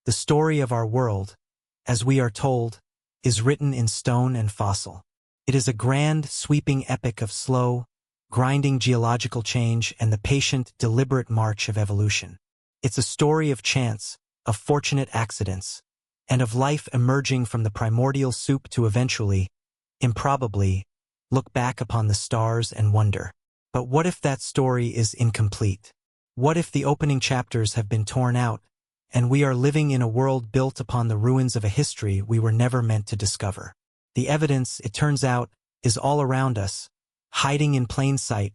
The story of our world, as we are told, is written in stone and fossil. It is a grand, sweeping epic of slow, grinding geological change and the patient, deliberate march of evolution. It's a story of chance, of fortunate accidents, and of life emerging from the primordial soup to eventually, improbably, look back upon the stars and wonder. But what if that story is incomplete? What if the opening chapters have been torn out, and we are living in a world built upon the ruins of a history we were never meant to discover? The evidence, it turns out, is all around us, hiding in plain sight,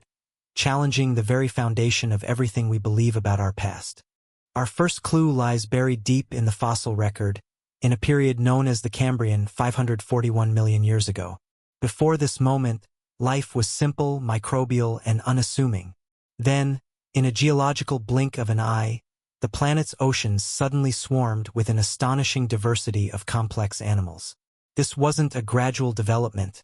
challenging the very foundation of everything we believe about our past. Our first clue lies buried deep in the fossil record, in a period known as the Cambrian 541 million years ago. Before this moment, life was simple, microbial, and unassuming. Then, in a geological blink of an eye, the planet's oceans suddenly swarmed with an astonishing diversity of complex animals. This wasn't a gradual development.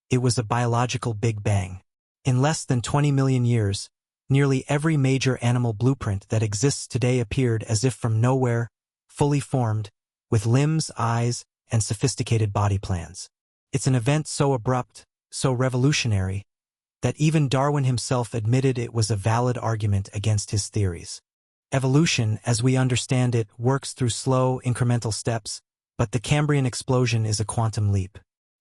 It was a biological Big Bang. In less than 20 million years, nearly every major animal blueprint that exists today appeared as if from nowhere, fully formed, with limbs, eyes, and sophisticated body plans. It's an event so abrupt, so revolutionary, that even Darwin himself admitted it was a valid argument against his theories. Evolution, as we understand it, works through slow, incremental steps, but the Cambrian explosion is a quantum leap.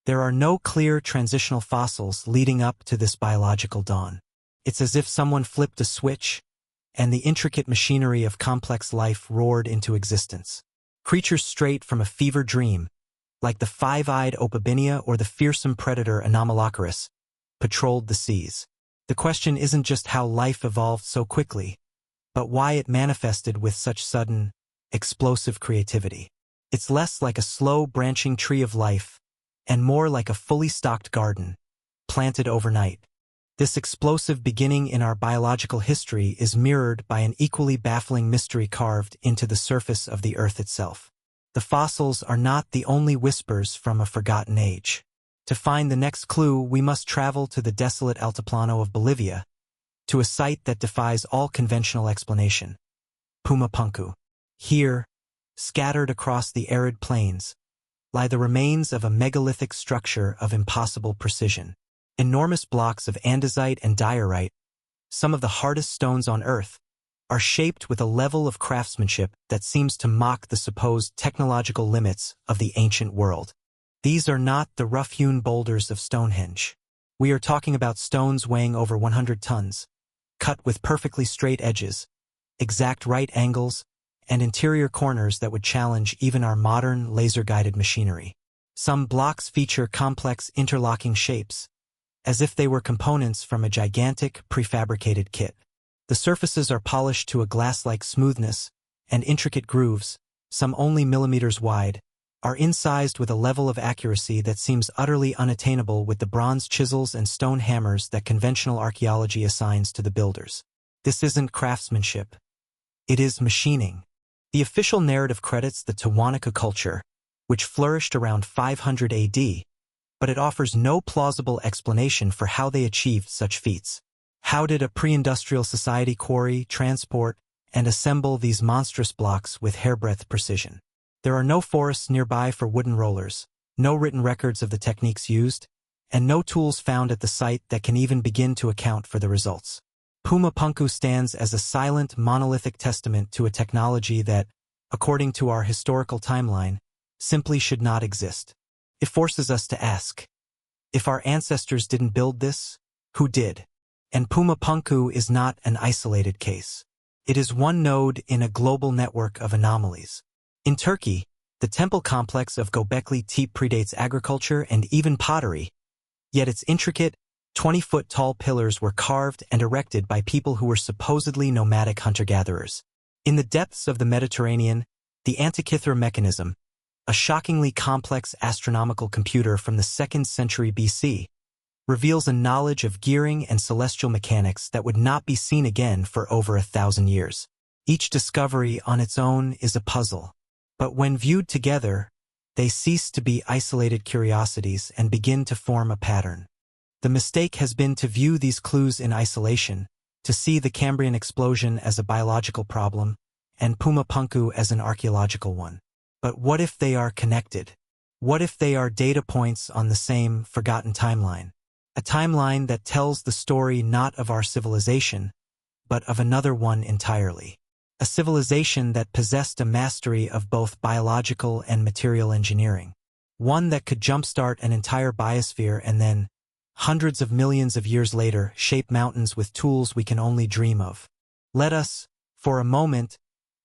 There are no clear transitional fossils leading up to this biological dawn. It's as if someone flipped a switch, and the intricate machinery of complex life roared into existence. Creatures straight from a fever dream, like the five-eyed Opabinia or the fearsome predator Anomalocaris, patrolled the seas. The question isn't just how life evolved so quickly, but why it manifested with such sudden, explosive creativity. It's less like a slow branching tree of life, and more like a fully stocked garden, planted overnight. This explosive beginning in our biological history is mirrored by an equally baffling mystery carved into the surface of the Earth itself. The fossils are not the only whispers from a forgotten age. To find the next clue, we must travel to the desolate Altiplano of Bolivia, to a site that defies all conventional explanation: Pumapunku. Here, scattered across the arid plains, lie the remains of a megalithic structure of impossible precision. Enormous blocks of andesite and diorite, some of the hardest stones on Earth, are shaped with a level of craftsmanship that seems to mock the supposed technological limits of the ancient world. These are not the rough-hewn boulders of Stonehenge. We are talking about stones weighing over 100 tons, cut with perfectly straight edges, exact right angles, and interior corners that would challenge even our modern laser-guided machinery. Some blocks feature complex interlocking shapes, as if they were components from a gigantic, prefabricated kit. The surfaces are polished to a glass-like smoothness, and intricate grooves, some only millimeters wide, are incised with a level of accuracy that seems utterly unattainable with the bronze chisels and stone hammers that conventional archaeology assigns to the builders. This isn't craftsmanship. It is machining. The official narrative credits the Tiwanaku culture, which flourished around 500 AD, but it offers no plausible explanation for how they achieved such feats. How did a pre-industrial society quarry, transport, and assemble these monstrous blocks with hairbreadth precision? There are no forests nearby for wooden rollers, no written records of the techniques used, and no tools found at the site that can even begin to account for the results. Pumapunku stands as a silent, monolithic testament to a technology that, according to our historical timeline, simply should not exist. It forces us to ask, if our ancestors didn't build this, who did? And Pumapunku is not an isolated case. It is one node in a global network of anomalies. In Turkey, the temple complex of Göbekli Tepe predates agriculture and even pottery, yet its intricate, 20-foot-tall pillars were carved and erected by people who were supposedly nomadic hunter-gatherers. In the depths of the Mediterranean, the Antikythera mechanism, a shockingly complex astronomical computer from the 2nd century BC, reveals a knowledge of gearing and celestial mechanics that would not be seen again for over 1,000 years. Each discovery on its own is a puzzle, but when viewed together, they cease to be isolated curiosities and begin to form a pattern. The mistake has been to view these clues in isolation, to see the Cambrian explosion as a biological problem, and Pumapunku as an archaeological one. But what if they are connected? What if they are data points on the same forgotten timeline? A timeline that tells the story not of our civilization, but of another one entirely. A civilization that possessed a mastery of both biological and material engineering. One that could jumpstart an entire biosphere and then, hundreds of millions of years later, shape mountains with tools we can only dream of. Let us, for a moment,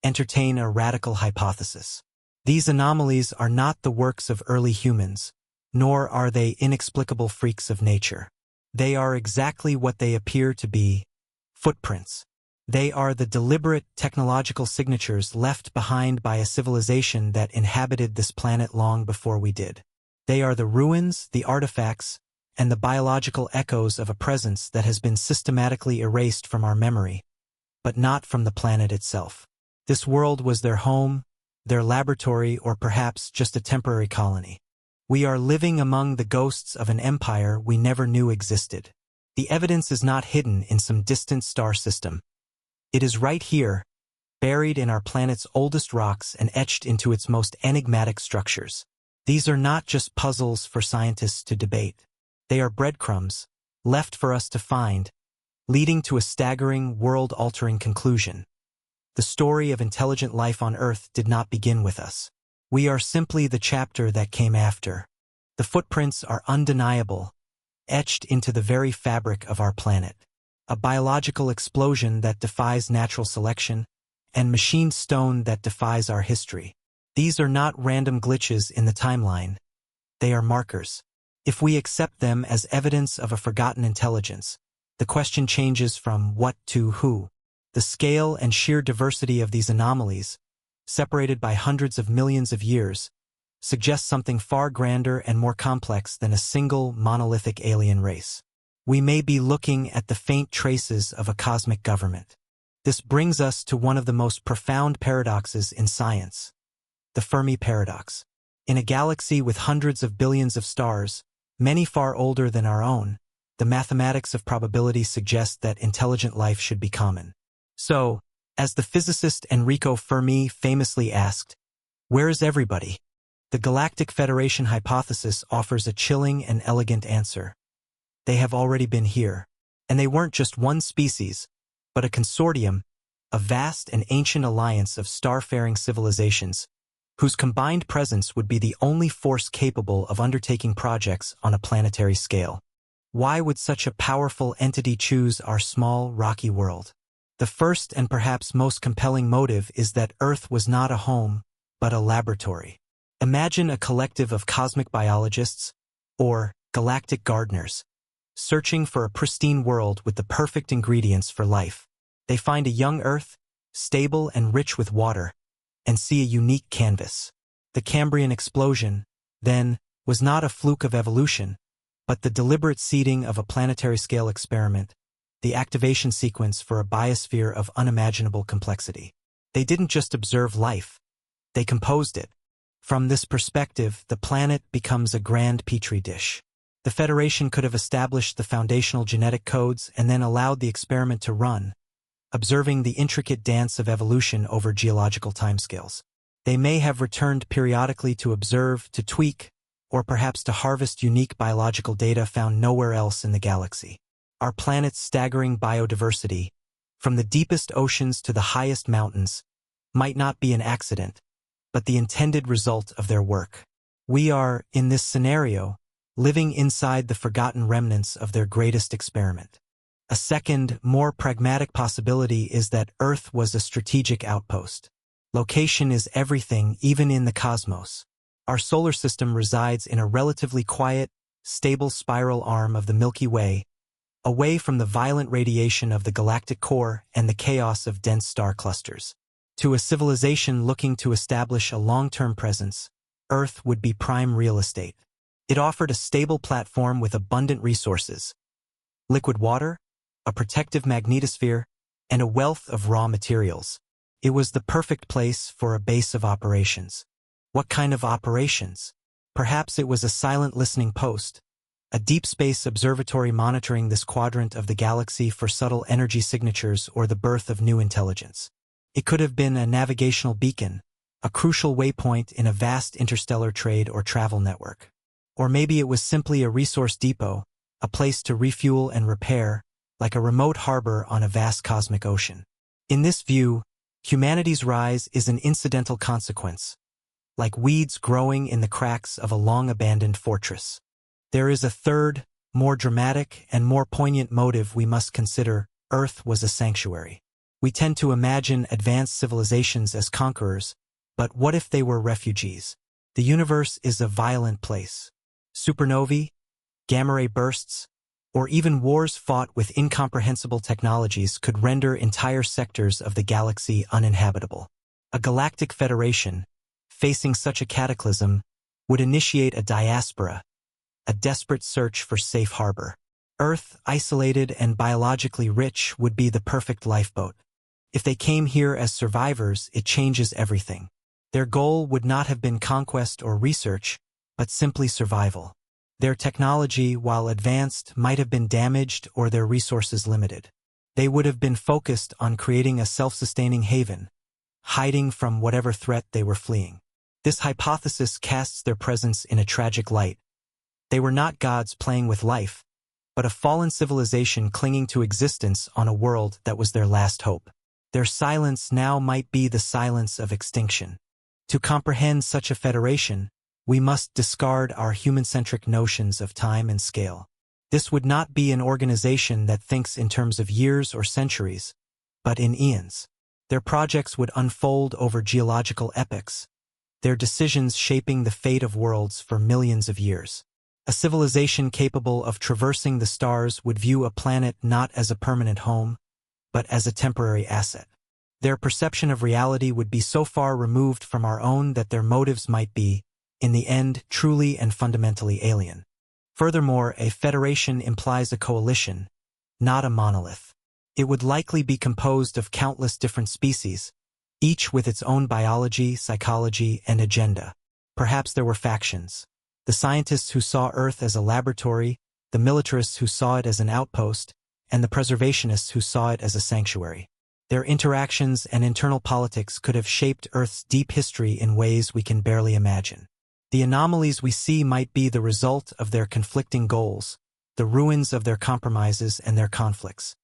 entertain a radical hypothesis. These anomalies are not the works of early humans, nor are they inexplicable freaks of nature. They are exactly what they appear to be: footprints. They are the deliberate technological signatures left behind by a civilization that inhabited this planet long before we did. They are the ruins, the artifacts, and the biological echoes of a presence that has been systematically erased from our memory, but not from the planet itself. This world was their home, their laboratory, or perhaps just a temporary colony. We are living among the ghosts of an empire we never knew existed. The evidence is not hidden in some distant star system. It is right here, buried in our planet's oldest rocks and etched into its most enigmatic structures. These are not just puzzles for scientists to debate. They are breadcrumbs, left for us to find, leading to a staggering, world-altering conclusion. The story of intelligent life on Earth did not begin with us. We are simply the chapter that came after. The footprints are undeniable, etched into the very fabric of our planet. A biological explosion that defies natural selection, and machined stone that defies our history. These are not random glitches in the timeline. They are markers. If we accept them as evidence of a forgotten intelligence, the question changes from what to who. The scale and sheer diversity of these anomalies, separated by hundreds of millions of years, suggests something far grander and more complex than a single monolithic alien race. We may be looking at the faint traces of a cosmic government. This brings us to one of the most profound paradoxes in science: the Fermi paradox. In a galaxy with hundreds of billions of stars, many far older than our own, the mathematics of probability suggest that intelligent life should be common. So, as the physicist Enrico Fermi famously asked, "Where is everybody?" The Galactic Federation hypothesis offers a chilling and elegant answer. They have already been here. And they weren't just one species, but a consortium, a vast and ancient alliance of starfaring civilizations, whose combined presence would be the only force capable of undertaking projects on a planetary scale. Why would such a powerful entity choose our small, rocky world? The first and perhaps most compelling motive is that Earth was not a home, but a laboratory. Imagine a collective of cosmic biologists, or galactic gardeners, searching for a pristine world with the perfect ingredients for life. They find a young Earth, stable and rich with water, and see a unique canvas. The Cambrian explosion, then, was not a fluke of evolution, but the deliberate seeding of a planetary-scale experiment, the activation sequence for a biosphere of unimaginable complexity. They didn't just observe life, they composed it. From this perspective, the planet becomes a grand petri dish. The Federation could have established the foundational genetic codes and then allowed the experiment to run, observing the intricate dance of evolution over geological timescales. They may have returned periodically to observe, to tweak, or perhaps to harvest unique biological data found nowhere else in the galaxy. Our planet's staggering biodiversity, from the deepest oceans to the highest mountains, might not be an accident, but the intended result of their work. We are, in this scenario, living inside the forgotten remnants of their greatest experiment. A second, more pragmatic possibility is that Earth was a strategic outpost. Location is everything, even in the cosmos. Our solar system resides in a relatively quiet, stable spiral arm of the Milky Way, away from the violent radiation of the galactic core and the chaos of dense star clusters. To a civilization looking to establish a long-term presence, Earth would be prime real estate. It offered a stable platform with abundant resources: liquid water, a protective magnetosphere, and a wealth of raw materials. It was the perfect place for a base of operations. What kind of operations? Perhaps it was a silent listening post, a deep space observatory monitoring this quadrant of the galaxy for subtle energy signatures or the birth of new intelligence. It could have been a navigational beacon, a crucial waypoint in a vast interstellar trade or travel network. Or maybe it was simply a resource depot, a place to refuel and repair, like a remote harbor on a vast cosmic ocean. In this view, humanity's rise is an incidental consequence, like weeds growing in the cracks of a long-abandoned fortress. There is a third, more dramatic and more poignant motive we must consider: Earth was a sanctuary. We tend to imagine advanced civilizations as conquerors, but what if they were refugees? The universe is a violent place. Supernovae, gamma-ray bursts, or even wars fought with incomprehensible technologies could render entire sectors of the galaxy uninhabitable. A galactic federation, facing such a cataclysm, would initiate a diaspora, a desperate search for safe harbor. Earth, isolated and biologically rich, would be the perfect lifeboat. If they came here as survivors, it changes everything. Their goal would not have been conquest or research, but simply survival. Their technology, while advanced, might have been damaged or their resources limited. They would have been focused on creating a self-sustaining haven, hiding from whatever threat they were fleeing. This hypothesis casts their presence in a tragic light. They were not gods playing with life, but a fallen civilization clinging to existence on a world that was their last hope. Their silence now might be the silence of extinction. To comprehend such a federation, we must discard our human-centric notions of time and scale. This would not be an organization that thinks in terms of years or centuries, but in eons. Their projects would unfold over geological epochs, their decisions shaping the fate of worlds for millions of years. A civilization capable of traversing the stars would view a planet not as a permanent home, but as a temporary asset. Their perception of reality would be so far removed from our own that their motives might be, in the end, truly and fundamentally alien. Furthermore, a federation implies a coalition, not a monolith. It would likely be composed of countless different species, each with its own biology, psychology, and agenda. Perhaps there were factions: the scientists who saw Earth as a laboratory, the militarists who saw it as an outpost, and the preservationists who saw it as a sanctuary. Their interactions and internal politics could have shaped Earth's deep history in ways we can barely imagine. The anomalies we see might be the result of their conflicting goals, the ruins of their compromises and their conflicts.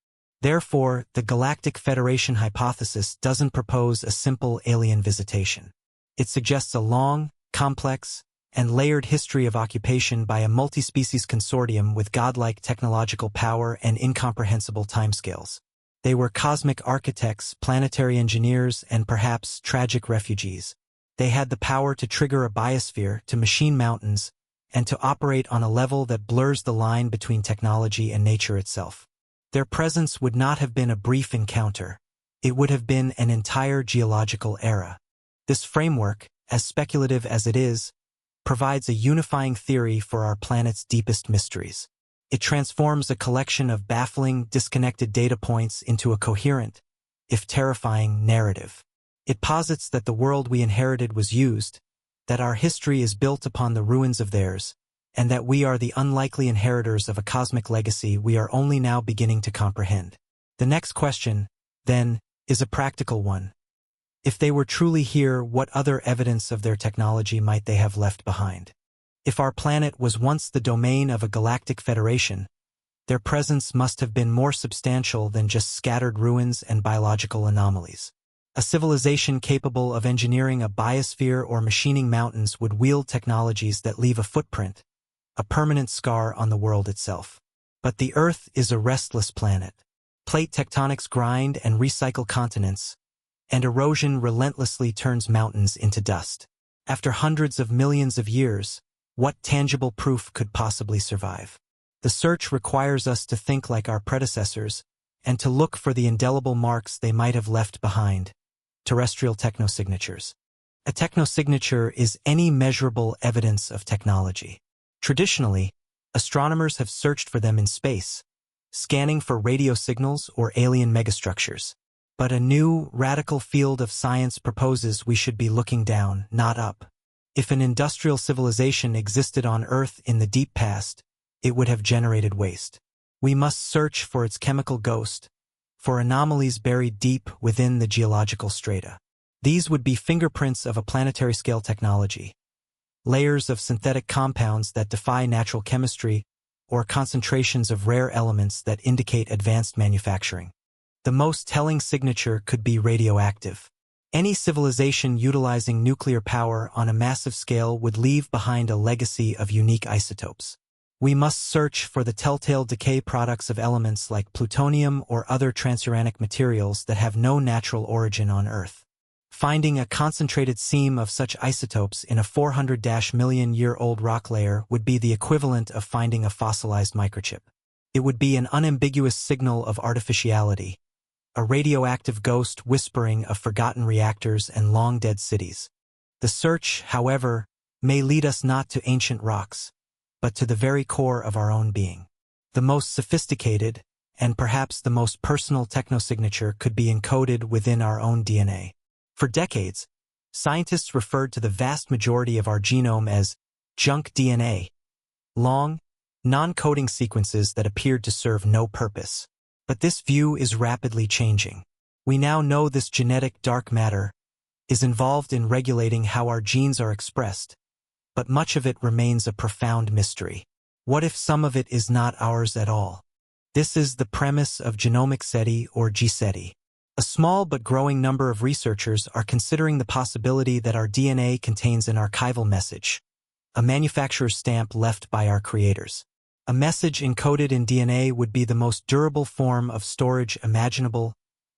Therefore, the Galactic Federation hypothesis doesn't propose a simple alien visitation. It suggests a long, complex, and layered history of occupation by a multi-species consortium with godlike technological power and incomprehensible timescales. They were cosmic architects, planetary engineers, and perhaps tragic refugees. They had the power to trigger a biosphere, to machine mountains, and to operate on a level that blurs the line between technology and nature itself. Their presence would not have been a brief encounter. It would have been an entire geological era. This framework, as speculative as it is, provides a unifying theory for our planet's deepest mysteries. It transforms a collection of baffling, disconnected data points into a coherent, if terrifying, narrative. It posits that the world we inherited was used, that our history is built upon the ruins of theirs, and that we are the unlikely inheritors of a cosmic legacy we are only now beginning to comprehend. The next question, then, is a practical one. If they were truly here, what other evidence of their technology might they have left behind? If our planet was once the domain of a galactic federation, their presence must have been more substantial than just scattered ruins and biological anomalies. A civilization capable of engineering a biosphere or machining mountains would wield technologies that leave a footprint, a permanent scar on the world itself. But the Earth is a restless planet. Plate tectonics grind and recycle continents, and erosion relentlessly turns mountains into dust. After hundreds of millions of years, what tangible proof could possibly survive? The search requires us to think like our predecessors, and to look for the indelible marks they might have left behind. Terrestrial technosignatures. A technosignature is any measurable evidence of technology. Traditionally, astronomers have searched for them in space, scanning for radio signals or alien megastructures. But a new, radical field of science proposes we should be looking down, not up. If an industrial civilization existed on Earth in the deep past, it would have generated waste. We must search for its chemical ghost, for anomalies buried deep within the geological strata. These would be fingerprints of a planetary-scale technology, layers of synthetic compounds that defy natural chemistry, or concentrations of rare elements that indicate advanced manufacturing. The most telling signature could be radioactive. Any civilization utilizing nuclear power on a massive scale would leave behind a legacy of unique isotopes. We must search for the telltale decay products of elements like plutonium or other transuranic materials that have no natural origin on Earth. Finding a concentrated seam of such isotopes in a 400-million-year-old rock layer would be the equivalent of finding a fossilized microchip. It would be an unambiguous signal of artificiality, a radioactive ghost whispering of forgotten reactors and long-dead cities. The search, however, may lead us not to ancient rocks, but to the very core of our own being. The most sophisticated, and perhaps the most personal technosignature could be encoded within our own DNA. For decades, scientists referred to the vast majority of our genome as junk DNA, long, non-coding sequences that appeared to serve no purpose. But this view is rapidly changing. We now know this genetic dark matter is involved in regulating how our genes are expressed, but much of it remains a profound mystery. What if some of it is not ours at all? This is the premise of genomic SETI or GSETI. A small but growing number of researchers are considering the possibility that our DNA contains an archival message, a manufacturer's stamp left by our creators. A message encoded in DNA would be the most durable form of storage imaginable,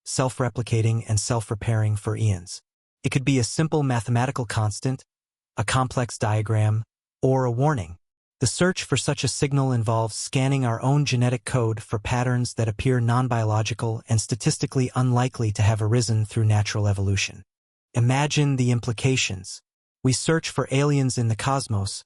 self-replicating and self-repairing for eons. It could be a simple mathematical constant, a complex diagram, or a warning. The search for such a signal involves scanning our own genetic code for patterns that appear non-biological and statistically unlikely to have arisen through natural evolution. Imagine the implications. We search for aliens in the cosmos,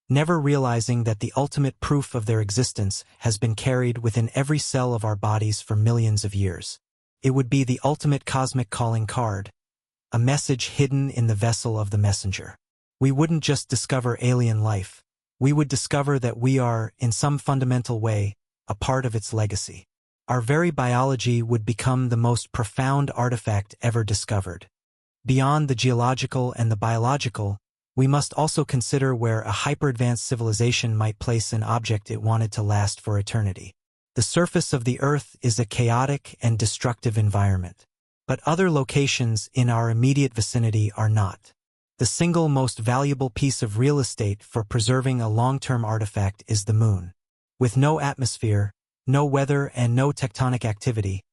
never realizing that the ultimate proof of their existence has been carried within every cell of our bodies for millions of years. It would be the ultimate cosmic calling card, a message hidden in the vessel of the messenger. We wouldn't just discover alien life. We would discover that we are, in some fundamental way, a part of its legacy. Our very biology would become the most profound artifact ever discovered. Beyond the geological and the biological, we must also consider where a hyper-advanced civilization might place an object it wanted to last for eternity. The surface of the Earth is a chaotic and destructive environment, but other locations in our immediate vicinity are not. The single most valuable piece of real estate for preserving a long-term artifact is the Moon. With no atmosphere, no weather, and no tectonic activity,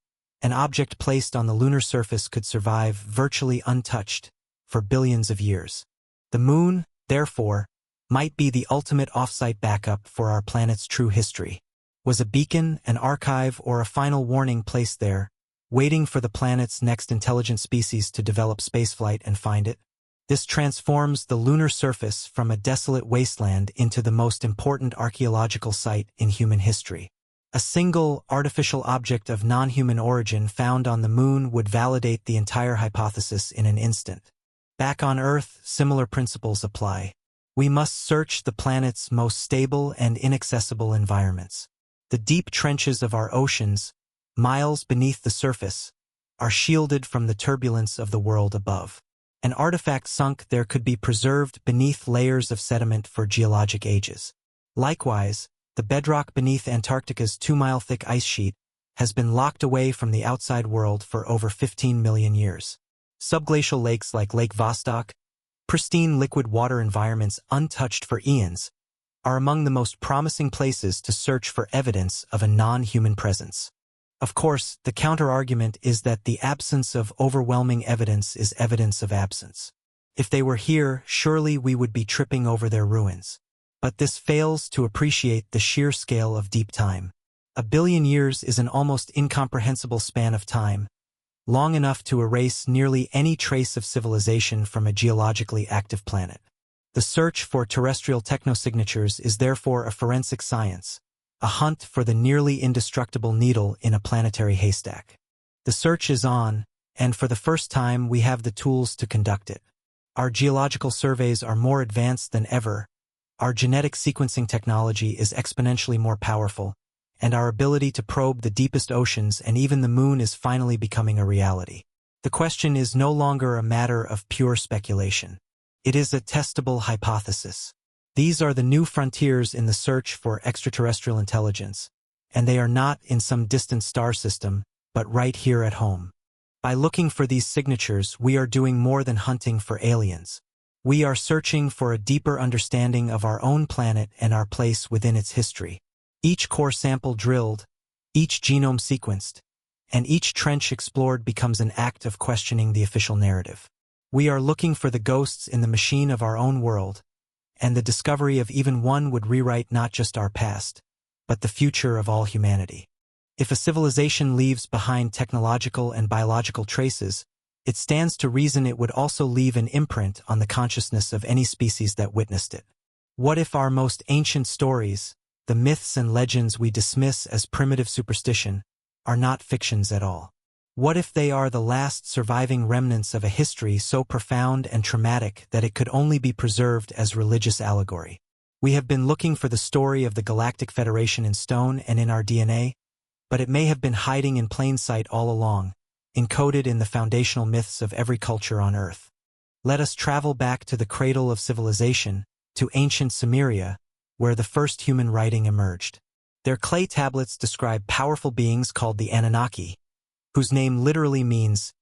an object placed on the lunar surface could survive virtually untouched for billions of years. The Moon, therefore, might be the ultimate off-site backup for our planet's true history. Was a beacon, an archive, or a final warning placed there, waiting for the planet's next intelligent species to develop spaceflight and find it? This transforms the lunar surface from a desolate wasteland into the most important archaeological site in human history. A single, artificial object of non-human origin found on the Moon would validate the entire hypothesis in an instant. Back on Earth, similar principles apply. We must search the planet's most stable and inaccessible environments. The deep trenches of our oceans, miles beneath the surface, are shielded from the turbulence of the world above. An artifact sunk there could be preserved beneath layers of sediment for geologic ages. Likewise, the bedrock beneath Antarctica's 2-mile-thick ice sheet has been locked away from the outside world for over 15 million years. Subglacial lakes like Lake Vostok, pristine liquid water environments untouched for eons, are among the most promising places to search for evidence of a non-human presence. Of course, the counter-argument is that the absence of overwhelming evidence is evidence of absence. If they were here, surely we would be tripping over their ruins. But this fails to appreciate the sheer scale of deep time. 1 billion years is an almost incomprehensible span of time, long enough to erase nearly any trace of civilization from a geologically active planet. The search for terrestrial technosignatures is therefore a forensic science, a hunt for the nearly indestructible needle in a planetary haystack. The search is on, and for the first time we have the tools to conduct it. Our geological surveys are more advanced than ever, our genetic sequencing technology is exponentially more powerful, and our ability to probe the deepest oceans and even the moon is finally becoming a reality. The question is no longer a matter of pure speculation. It is a testable hypothesis. These are the new frontiers in the search for extraterrestrial intelligence, and they are not in some distant star system, but right here at home. By looking for these signatures, we are doing more than hunting for aliens. We are searching for a deeper understanding of our own planet and our place within its history. Each core sample drilled, each genome sequenced, and each trench explored becomes an act of questioning the official narrative. We are looking for the ghosts in the machine of our own world, and the discovery of even one would rewrite not just our past, but the future of all humanity. If a civilization leaves behind technological and biological traces, it stands to reason it would also leave an imprint on the consciousness of any species that witnessed it. What if our most ancient stories, the myths and legends we dismiss as primitive superstition, are not fictions at all? What if they are the last surviving remnants of a history so profound and traumatic that it could only be preserved as religious allegory? We have been looking for the story of the Galactic Federation in stone and in our DNA, but it may have been hiding in plain sight all along, encoded in the foundational myths of every culture on Earth. Let us travel back to the cradle of civilization, to ancient Sumeria, where the first human writing emerged. Their clay tablets describe powerful beings called the Anunnaki, whose name literally means,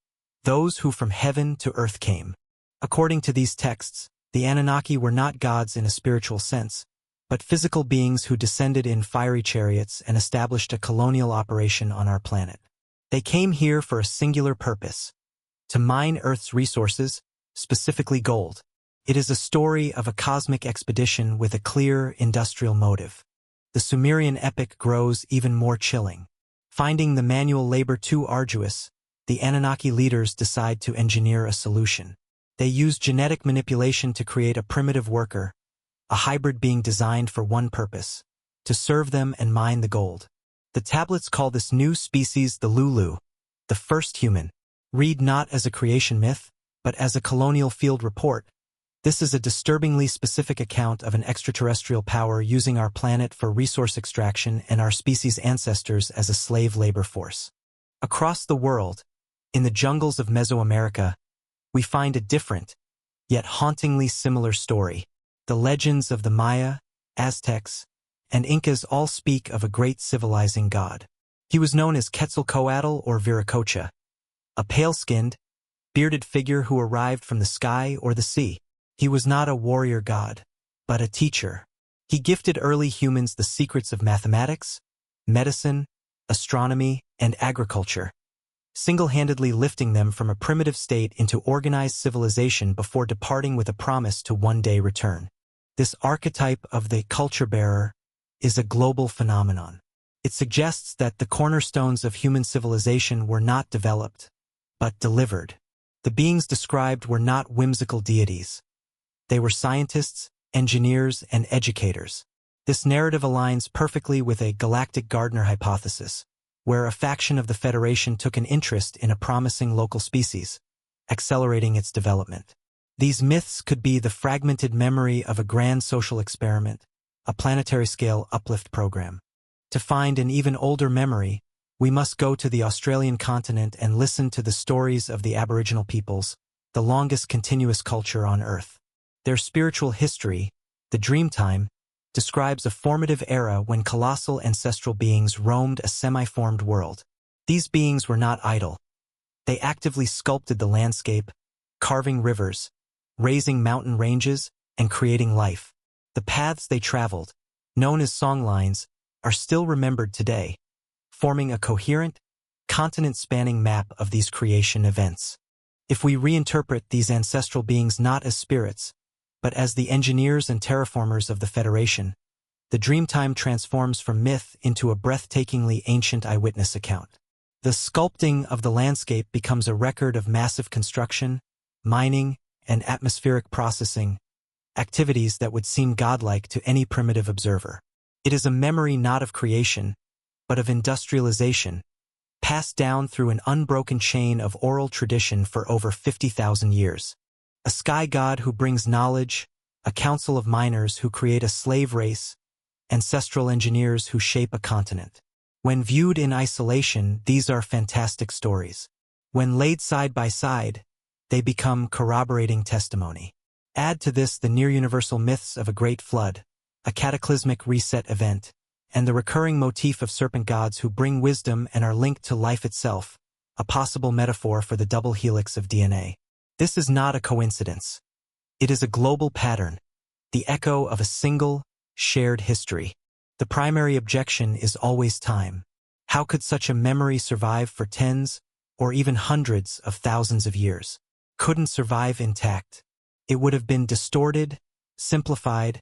those who from heaven to earth came. According to these texts, the Anunnaki were not gods in a spiritual sense, but physical beings who descended in fiery chariots and established a colonial operation on our planet. They came here for a singular purpose: to mine Earth's resources, specifically gold. It is a story of a cosmic expedition with a clear industrial motive. The Sumerian epic grows even more chilling. Finding the manual labor too arduous, the Anunnaki leaders decide to engineer a solution. They use genetic manipulation to create a primitive worker, a hybrid being designed for one purpose: to serve them and mine the gold. The tablets call this new species the Lulu, the first human. Read not as a creation myth, but as a colonial field report. This is a disturbingly specific account of an extraterrestrial power using our planet for resource extraction and our species' ancestors as a slave labor force. Across the world, in the jungles of Mesoamerica, we find a different, yet hauntingly similar story. The legends of the Maya, Aztecs, and Incas all speak of a great civilizing god. He was known as Quetzalcoatl or Viracocha, a pale-skinned, bearded figure who arrived from the sky or the sea. He was not a warrior god, but a teacher. He gifted early humans the secrets of mathematics, medicine, astronomy, and agriculture, single-handedly lifting them from a primitive state into organized civilization before departing with a promise to one day return. This archetype of the culture bearer is a global phenomenon. It suggests that the cornerstones of human civilization were not developed, but delivered. The beings described were not whimsical deities. They were scientists, engineers, and educators. This narrative aligns perfectly with a galactic gardener hypothesis, where a faction of the Federation took an interest in a promising local species, accelerating its development. These myths could be the fragmented memory of a grand social experiment, a planetary-scale uplift program. To find an even older memory, we must go to the Australian continent and listen to the stories of the Aboriginal peoples, the longest continuous culture on Earth. Their spiritual history, the Dreamtime, describes a formative era when colossal ancestral beings roamed a semi-formed world. These beings were not idle. They actively sculpted the landscape, carving rivers, raising mountain ranges, and creating life. The paths they traveled, known as songlines, are still remembered today, forming a coherent, continent-spanning map of these creation events. If we reinterpret these ancestral beings not as spirits, but as the engineers and terraformers of the Federation, the Dreamtime transforms from myth into a breathtakingly ancient eyewitness account. The sculpting of the landscape becomes a record of massive construction, mining, and atmospheric processing, activities that would seem godlike to any primitive observer. It is a memory not of creation, but of industrialization, passed down through an unbroken chain of oral tradition for over 50,000 years. A sky god who brings knowledge, a council of miners who create a slave race, ancestral engineers who shape a continent. When viewed in isolation, these are fantastic stories. When laid side by side, they become corroborating testimony. Add to this the near-universal myths of a great flood, a cataclysmic reset event, and the recurring motif of serpent gods who bring wisdom and are linked to life itself, a possible metaphor for the double helix of DNA. This is not a coincidence. It is a global pattern, the echo of a single, shared history. The primary objection is always time. How could such a memory survive for tens, or even hundreds of thousands of years? Couldn't survive intact. It would have been distorted, simplified,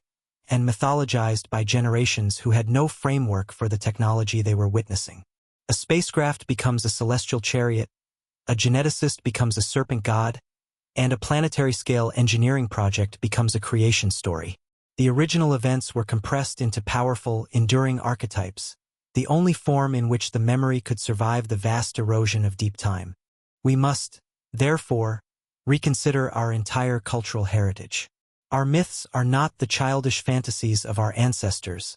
and mythologized by generations who had no framework for the technology they were witnessing. A spacecraft becomes a celestial chariot, a geneticist becomes a serpent god, and a planetary-scale engineering project becomes a creation story. The original events were compressed into powerful, enduring archetypes, the only form in which the memory could survive the vast erosion of deep time. We must, therefore, reconsider our entire cultural heritage. Our myths are not the childish fantasies of our ancestors.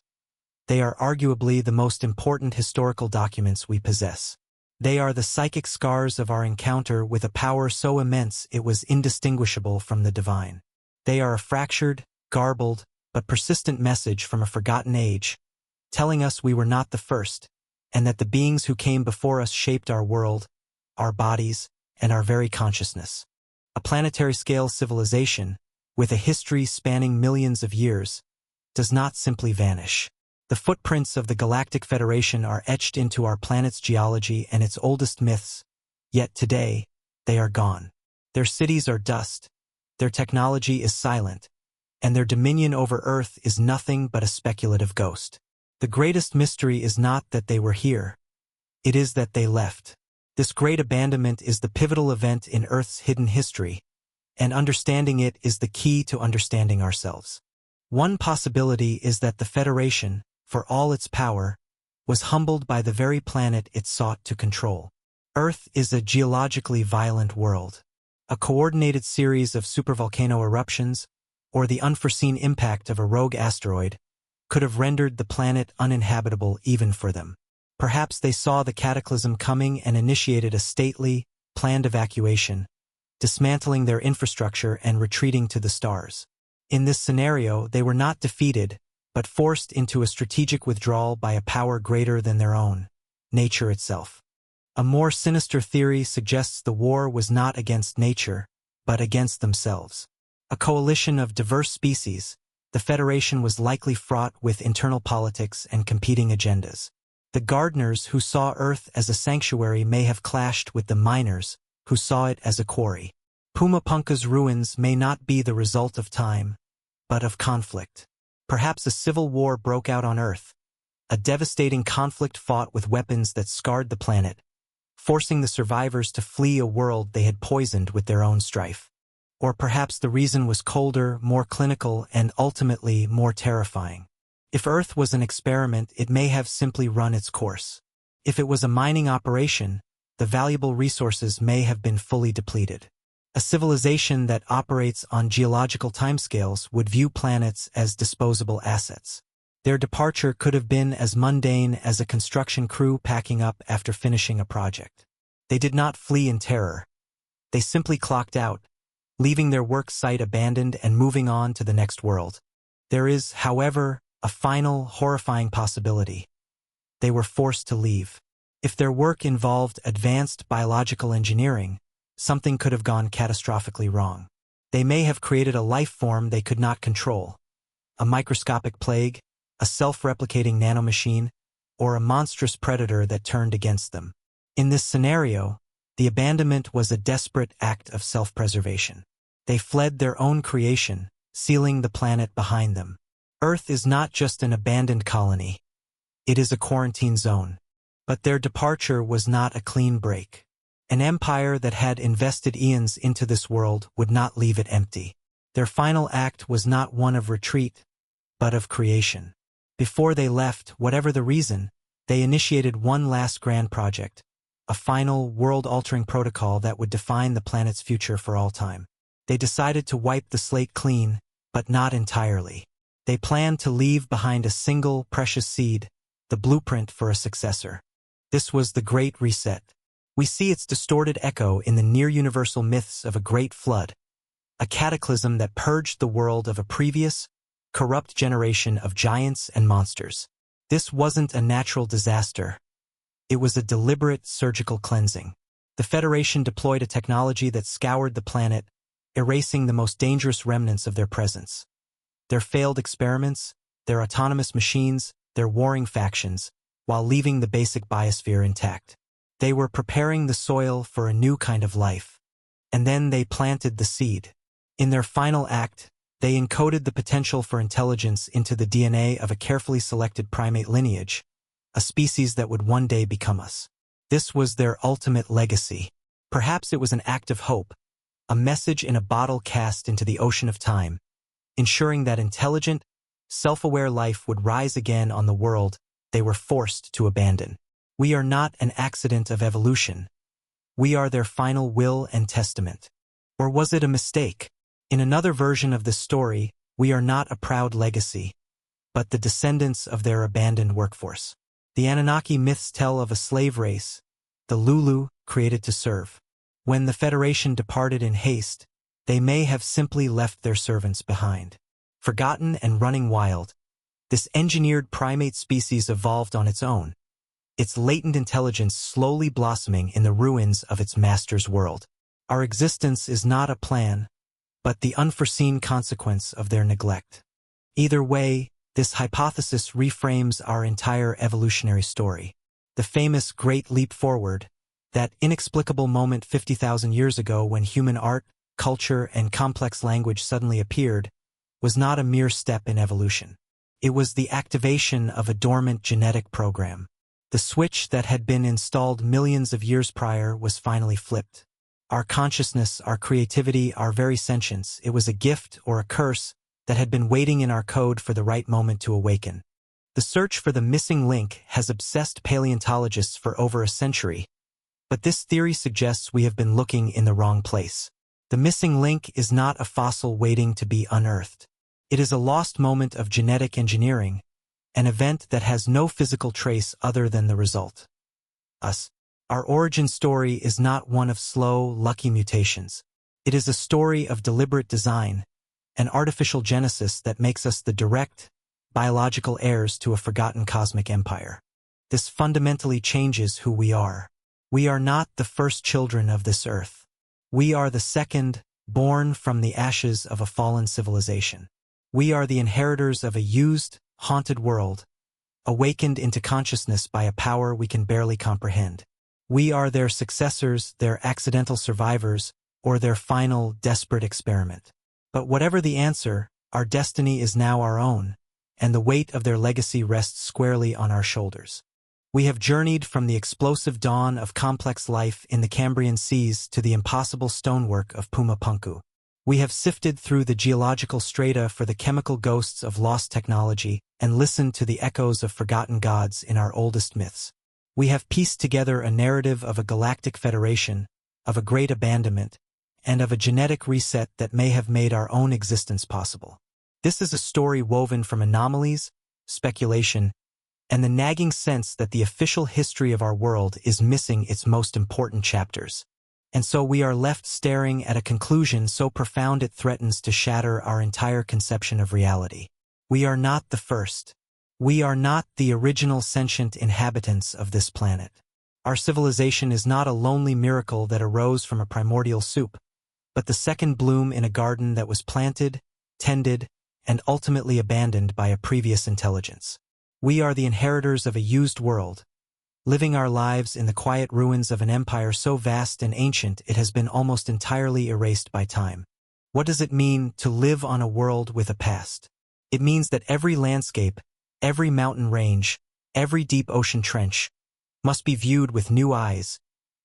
They are arguably the most important historical documents we possess. They are the psychic scars of our encounter with a power so immense it was indistinguishable from the divine. They are a fractured, garbled, but persistent message from a forgotten age, telling us we were not the first, and that the beings who came before us shaped our world, our bodies, and our very consciousness. A planetary-scale civilization, with a history spanning millions of years, does not simply vanish. The footprints of the Galactic Federation are etched into our planet's geology and its oldest myths, yet today, they are gone. Their cities are dust, their technology is silent, and their dominion over Earth is nothing but a speculative ghost. The greatest mystery is not that they were here. It is that they left. This great abandonment is the pivotal event in Earth's hidden history, and understanding it is the key to understanding ourselves. One possibility is that the Federation, for all its power, was humbled by the very planet it sought to control. Earth is a geologically violent world. A coordinated series of supervolcano eruptions, or the unforeseen impact of a rogue asteroid, could have rendered the planet uninhabitable even for them. Perhaps they saw the cataclysm coming and initiated a stately, planned evacuation, dismantling their infrastructure and retreating to the stars. In this scenario, they were not defeated, but forced into a strategic withdrawal by a power greater than their own, nature itself. A more sinister theory suggests the war was not against nature, but against themselves. A coalition of diverse species, the Federation was likely fraught with internal politics and competing agendas. The gardeners who saw Earth as a sanctuary may have clashed with the miners who saw it as a quarry. Pumapunka's ruins may not be the result of time, but of conflict. Perhaps a civil war broke out on Earth, a devastating conflict fought with weapons that scarred the planet, forcing the survivors to flee a world they had poisoned with their own strife. Or perhaps the reason was colder, more clinical, and ultimately more terrifying. If Earth was an experiment, it may have simply run its course. If it was a mining operation, the valuable resources may have been fully depleted. A civilization that operates on geological timescales would view planets as disposable assets. Their departure could have been as mundane as a construction crew packing up after finishing a project. They did not flee in terror. They simply clocked out, leaving their work site abandoned and moving on to the next world. There is, however, a final, horrifying possibility. They were forced to leave. If their work involved advanced biological engineering, something could have gone catastrophically wrong. They may have created a life form they could not control, a microscopic plague, a self-replicating nanomachine, or a monstrous predator that turned against them. In this scenario, the abandonment was a desperate act of self-preservation. They fled their own creation, sealing the planet behind them. Earth is not just an abandoned colony. It is a quarantine zone. But their departure was not a clean break. An empire that had invested eons into this world would not leave it empty. Their final act was not one of retreat, but of creation. Before they left, whatever the reason, they initiated one last grand project, a final, world-altering protocol that would define the planet's future for all time. They decided to wipe the slate clean, but not entirely. They planned to leave behind a single, precious seed, the blueprint for a successor. This was the Great Reset. We see its distorted echo in the near-universal myths of a great flood, a cataclysm that purged the world of a previous, corrupt generation of giants and monsters. This wasn't a natural disaster. It was a deliberate surgical cleansing. The Federation deployed a technology that scoured the planet, erasing the most dangerous remnants of their presence. Their failed experiments, their autonomous machines, their warring factions, while leaving the basic biosphere intact. They were preparing the soil for a new kind of life. And then they planted the seed. In their final act, they encoded the potential for intelligence into the DNA of a carefully selected primate lineage, a species that would one day become us. This was their ultimate legacy. Perhaps it was an act of hope, a message in a bottle cast into the ocean of time, ensuring that intelligent, self-aware life would rise again on the world they were forced to abandon. We are not an accident of evolution. We are their final will and testament. Or was it a mistake? In another version of this story, we are not a proud legacy, but the descendants of their abandoned workforce. The Anunnaki myths tell of a slave race, the Lulu, created to serve. When the Federation departed in haste, they may have simply left their servants behind. Forgotten and running wild, this engineered primate species evolved on its own, its latent intelligence slowly blossoming in the ruins of its master's world. Our existence is not a plan, but the unforeseen consequence of their neglect. Either way, this hypothesis reframes our entire evolutionary story. The famous Great Leap Forward, that inexplicable moment 50,000 years ago when human art, culture, and complex language suddenly appeared, was not a mere step in evolution. It was the activation of a dormant genetic program. The switch that had been installed millions of years prior was finally flipped. Our consciousness, our creativity, our very sentience, it was a gift or a curse that had been waiting in our code for the right moment to awaken. The search for the missing link has obsessed paleontologists for over a century, but this theory suggests we have been looking in the wrong place. The missing link is not a fossil waiting to be unearthed. It is a lost moment of genetic engineering, an event that has no physical trace other than the result. Us. Our origin story is not one of slow, lucky mutations. It is a story of deliberate design, an artificial genesis that makes us the direct, biological heirs to a forgotten cosmic empire. This fundamentally changes who we are. We are not the first children of this earth. We are the second, born from the ashes of a fallen civilization. We are the inheritors of a used, haunted world, awakened into consciousness by a power we can barely comprehend. We are their successors, their accidental survivors, or their final, desperate experiment. But whatever the answer, our destiny is now our own, and the weight of their legacy rests squarely on our shoulders. We have journeyed from the explosive dawn of complex life in the Cambrian seas to the impossible stonework of Pumapunku. We have sifted through the geological strata for the chemical ghosts of lost technology and listened to the echoes of forgotten gods in our oldest myths. We have pieced together a narrative of a galactic federation, of a great abandonment, and of a genetic reset that may have made our own existence possible. This is a story woven from anomalies, speculation, and the nagging sense that the official history of our world is missing its most important chapters. And so we are left staring at a conclusion so profound it threatens to shatter our entire conception of reality. We are not the first. We are not the original sentient inhabitants of this planet. Our civilization is not a lonely miracle that arose from a primordial soup, but the second bloom in a garden that was planted, tended, and ultimately abandoned by a previous intelligence. We are the inheritors of a used world, living our lives in the quiet ruins of an empire so vast and ancient it has been almost entirely erased by time. What does it mean to live on a world with a past? It means that every landscape, every mountain range, every deep ocean trench, must be viewed with new eyes,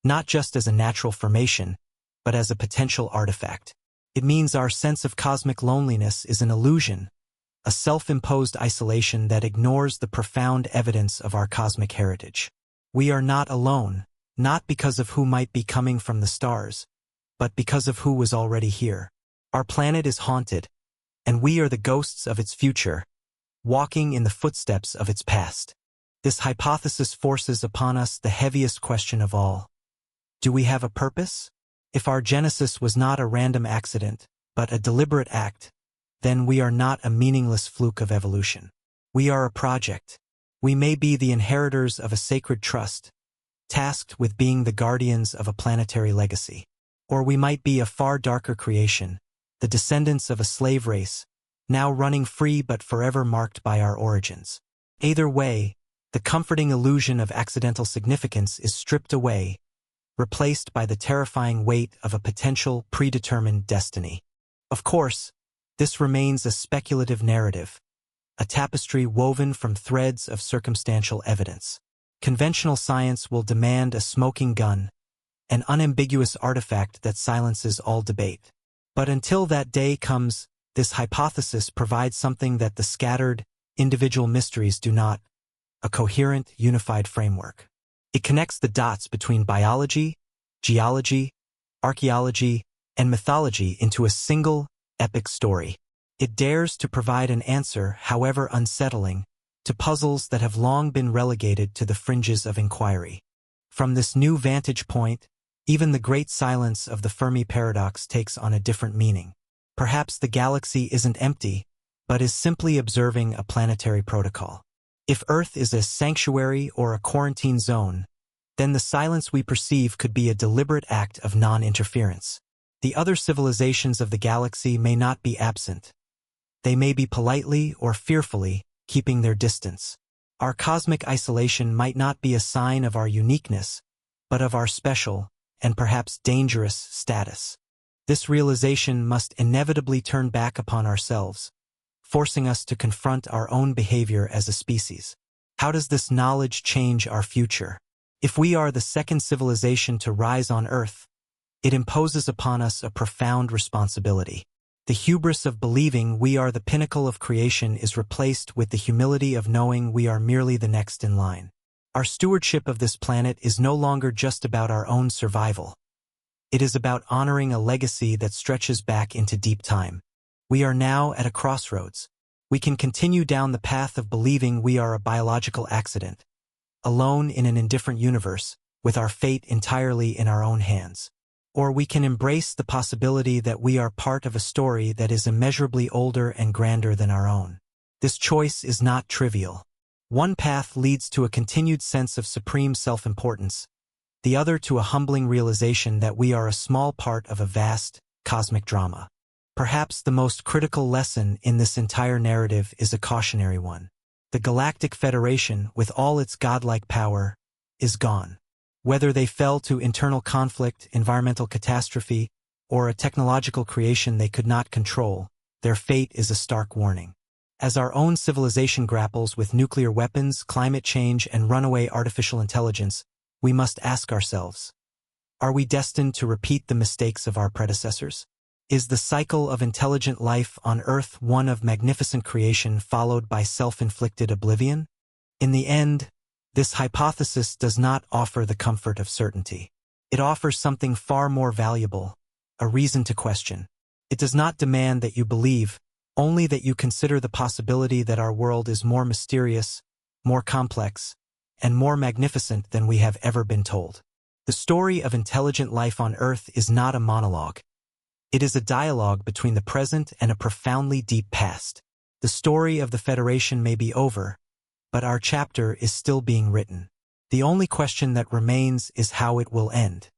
not just as a natural formation, but as a potential artifact. It means our sense of cosmic loneliness is an illusion, a self-imposed isolation that ignores the profound evidence of our cosmic heritage. We are not alone, not because of who might be coming from the stars, but because of who was already here. Our planet is haunted, and we are the ghosts of its future, walking in the footsteps of its past. This hypothesis forces upon us the heaviest question of all. Do we have a purpose? If our genesis was not a random accident, but a deliberate act, then we are not a meaningless fluke of evolution. We are a project. We may be the inheritors of a sacred trust, tasked with being the guardians of a planetary legacy. Or we might be a far darker creation, the descendants of a slave race, now running free but forever marked by our origins. Either way, the comforting illusion of accidental significance is stripped away, replaced by the terrifying weight of a potential predetermined destiny. Of course, this remains a speculative narrative, a tapestry woven from threads of circumstantial evidence. Conventional science will demand a smoking gun, an unambiguous artifact that silences all debate. But until that day comes, this hypothesis provides something that the scattered, individual mysteries do not: a coherent, unified framework. It connects the dots between biology, geology, archaeology, and mythology into a single, epic story. It dares to provide an answer, however unsettling, to puzzles that have long been relegated to the fringes of inquiry. From this new vantage point, even the great silence of the Fermi paradox takes on a different meaning. Perhaps the galaxy isn't empty, but is simply observing a planetary protocol. If Earth is a sanctuary or a quarantine zone, then the silence we perceive could be a deliberate act of non-interference. The other civilizations of the galaxy may not be absent. They may be politely or fearfully keeping their distance. Our cosmic isolation might not be a sign of our uniqueness, but of our special, and perhaps dangerous, status. This realization must inevitably turn back upon ourselves, forcing us to confront our own behavior as a species. How does this knowledge change our future? If we are the second civilization to rise on Earth, it imposes upon us a profound responsibility. The hubris of believing we are the pinnacle of creation is replaced with the humility of knowing we are merely the next in line. Our stewardship of this planet is no longer just about our own survival. It is about honoring a legacy that stretches back into deep time. We are now at a crossroads. We can continue down the path of believing we are a biological accident, alone in an indifferent universe, with our fate entirely in our own hands. Or we can embrace the possibility that we are part of a story that is immeasurably older and grander than our own. This choice is not trivial. One path leads to a continued sense of supreme self-importance, the other to a humbling realization that we are a small part of a vast, cosmic drama. Perhaps the most critical lesson in this entire narrative is a cautionary one. The Galactic Federation, with all its godlike power, is gone. Whether they fell to internal conflict, environmental catastrophe, or a technological creation they could not control, their fate is a stark warning. As our own civilization grapples with nuclear weapons, climate change, and runaway artificial intelligence, we must ask ourselves, are we destined to repeat the mistakes of our predecessors? Is the cycle of intelligent life on Earth one of magnificent creation followed by self-inflicted oblivion? In the end, this hypothesis does not offer the comfort of certainty. It offers something far more valuable, a reason to question. It does not demand that you believe, only that you consider the possibility that our world is more mysterious, more complex, and more magnificent than we have ever been told. The story of intelligent life on Earth is not a monologue. It is a dialogue between the present and a profoundly deep past. The story of the Federation may be over, but our chapter is still being written. The only question that remains is how it will end.